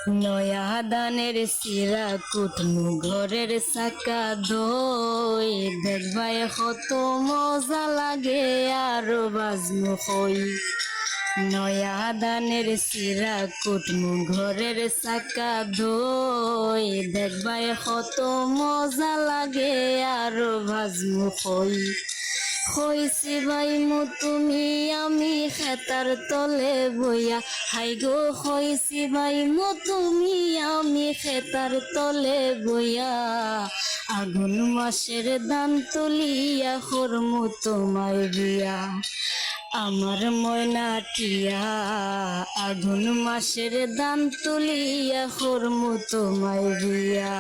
নয়া দানের সিরা কুটনু ঘরের চাকা দই দেখবাই কত মজা লাগে আরো বাজনু হই। নয়া দানের সিরা কুটনু ঘরের চাকা দই দেখবাই কত মজা লাগে আরো বাজনু হই। হইছি ভাই মু তুমি আমি খেতার তলে বইয়া, হাই গো হইছি ভাই মু তুমি আমি খেতার তলে বইয়া, আগুন মাসের দান তুলিয়া করমু তোমায় বিয়া। আমার ময়না টিয়া আগুন মাসের দান তুলিয়া করমু তোমায় বিয়া।